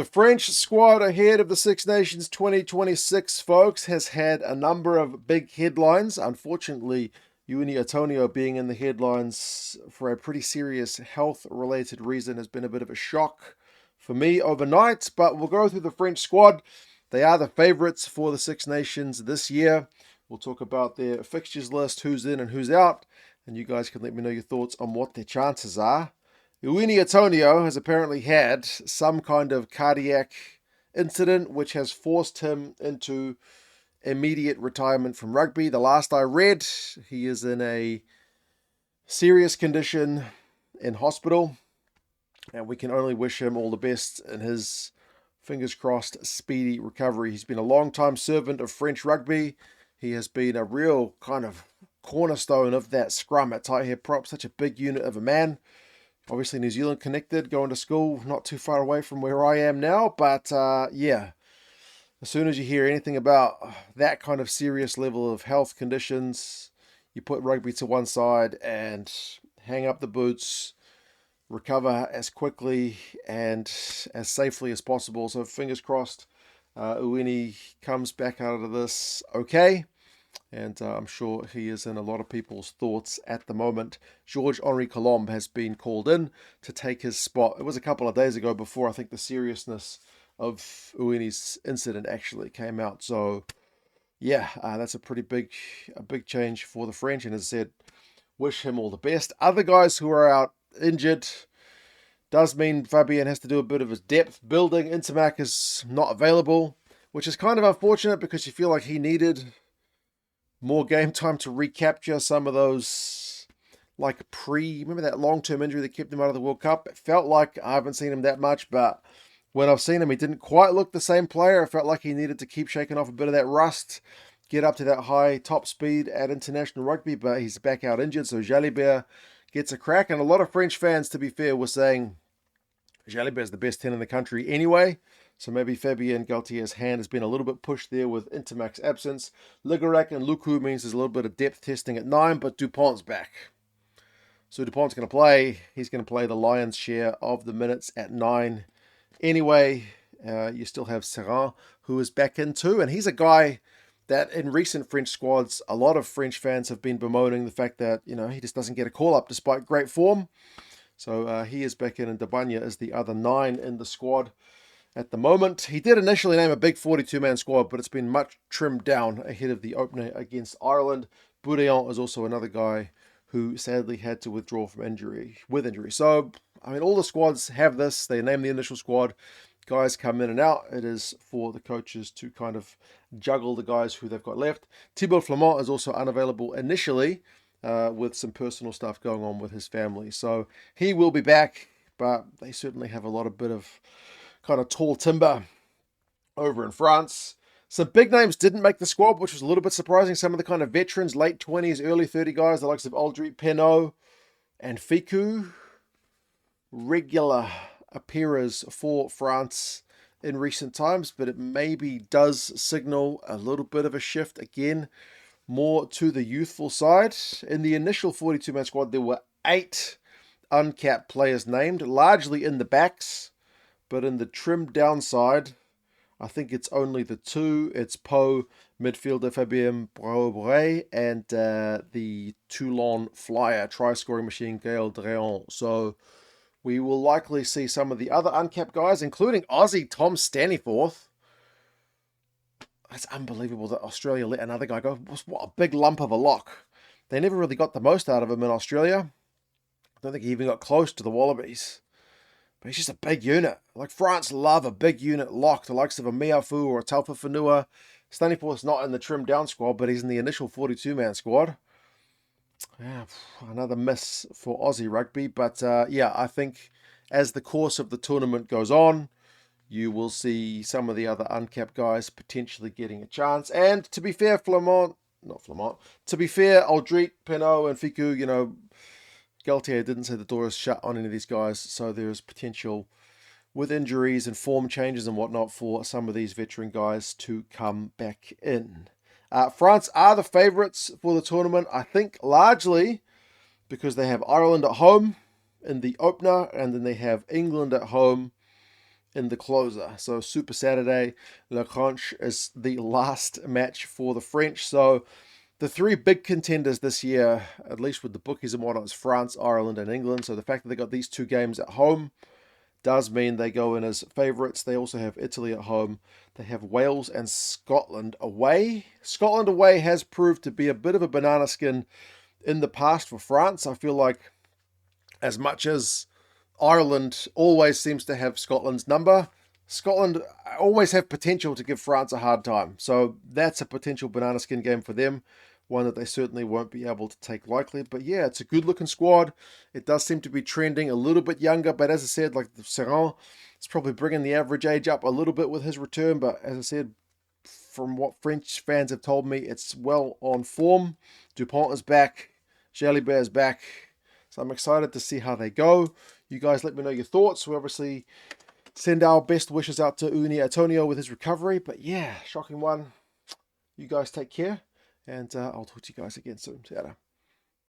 The French squad ahead of the Six Nations 2026, folks, has had a number of big headlines. Unfortunately, Uini Atonio being in the headlines for a pretty serious health-related reason has been a bit of a shock for me overnight. But we'll go through the French squad. They are the favourites for the Six Nations this year. We'll talk about their fixtures list, who's in and who's out, and you guys can let me know your thoughts on what their chances are. Uini Atonio has apparently had some kind of cardiac incident which has forced him into immediate retirement from rugby. The last I read, he is in a serious condition in hospital, and we can only wish him all the best in his, fingers crossed, speedy recovery. He's been a long-time servant of French rugby. He has been a real kind of cornerstone of that scrum at tight head prop, such a big unit of a man. Obviously, New Zealand connected, going to school not too far away from where I am now. But yeah, as soon as you hear anything about that kind of serious level of health conditions, you put rugby to one side and hang up the boots, recover as quickly and as safely as possible. So fingers crossed, Uini comes back out of this okay. And I'm sure he is in a lot of people's thoughts at the moment. Georges-Henri Colombe has been called in to take his spot. It was a couple of days ago before I think the seriousness of Uini's incident actually came out. So, yeah, that's a big change for the French. And as I said, wish him all the best. Other guys who are out injured does mean Fabian has to do a bit of his depth building. Intermac is not available, which is kind of unfortunate because you feel like he needed more game time to recapture some of those, like remember that long-term injury that kept him out of the World Cup? It felt like I haven't seen him that much, but when I've seen him, he didn't quite look the same player. I felt like he needed to keep shaking off a bit of that rust, get up to that high top speed at international rugby, but he's back out injured, so Jalibert gets a crack. And a lot of French fans, to be fair, were saying Jalibert is the best 10 in the country anyway. So maybe Fabien Galtier's hand has been a little bit pushed there with Intermac's absence. Ligarac and Luku means there's a little bit of depth testing at 9, but Dupont's back. So Dupont's going to play. He's going to play the lion's share of the minutes at 9. Anyway, you still have Serran, who is back in too. And he's a guy that in recent French squads, a lot of French fans have been bemoaning the fact that, he just doesn't get a call-up despite great form. So he is back in, and Dabanya is the other 9 in the squad at the moment. He did initially name a big 42-man squad, but it's been much trimmed down ahead of the opener against Ireland. Boudillon is also another guy who sadly had to withdraw from injury. So, all the squads have this. They name the initial squad. Guys come in and out. It is for the coaches to kind of juggle the guys who they've got left. Thibault Flament is also unavailable initially with some personal stuff going on with his family. So he will be back, but they certainly have a bit of kind of tall timber over in France. Some big names didn't make the squad, which was a little bit surprising. Some of the kind of veterans, late 20s, early 30 guys, the likes of Aldrit, Penaud, and Ficou, regular appearers for France in recent times, but it maybe does signal a little bit of a shift again, more to the youthful side. In the initial 42-man squad, there were 8 uncapped players named, largely in the backs. But in the trimmed down side, I think it's only the 2. It's Pau, midfielder Fabien Braubray, and the Toulon flyer, try-scoring machine Gaël Dréon. So we will likely see some of the other uncapped guys, including Aussie Tom Staniforth. That's unbelievable that Australia let another guy go. What a big lump of a lock. They never really got the most out of him in Australia. I don't think he even got close to the Wallabies. But he's just a big unit. Like, France love a big unit lock, the likes of a Miafu or a Taufa Whenua. Staniforth's not in the trimmed down squad, but he's in the initial 42-man squad. Yeah, another miss for Aussie rugby. But yeah, I think as the course of the tournament goes on, you will see some of the other uncapped guys potentially getting a chance. And to be fair, to be fair, Aldrit, Penaud, and Ficou, Galtier didn't say the door is shut on any of these guys, so there's potential with injuries and form changes and whatnot for some of these veteran guys to come back in. France are the favourites for the tournament, I think largely because they have Ireland at home in the opener, and then they have England at home in the closer. So Super Saturday, Le Conche is the last match for the French. So the three big contenders this year, at least with the bookies and whatnot, is France, Ireland, and England. So the fact that they got these two games at home does mean they go in as favourites. They also have Italy at home. They have Wales and Scotland away. Scotland away has proved to be a bit of a banana skin in the past for France. I feel like as much as Ireland always seems to have Scotland's number, Scotland always have potential to give France a hard time. So that's a potential banana skin game for them, one that they certainly won't be able to take lightly. But yeah, it's a good looking squad. It does seem to be trending a little bit younger, but as I said, like Serran is probably bringing the average age up a little bit with his return. But as I said, from what French fans have told me, it's well on form. Dupont is back. Jalibert is back. So I'm excited to see how they go. You guys let me know your thoughts. We obviously send our best wishes out to Uini Atonio with his recovery. But yeah, shocking one. You guys take care. And I'll talk to you guys again soon. See ya.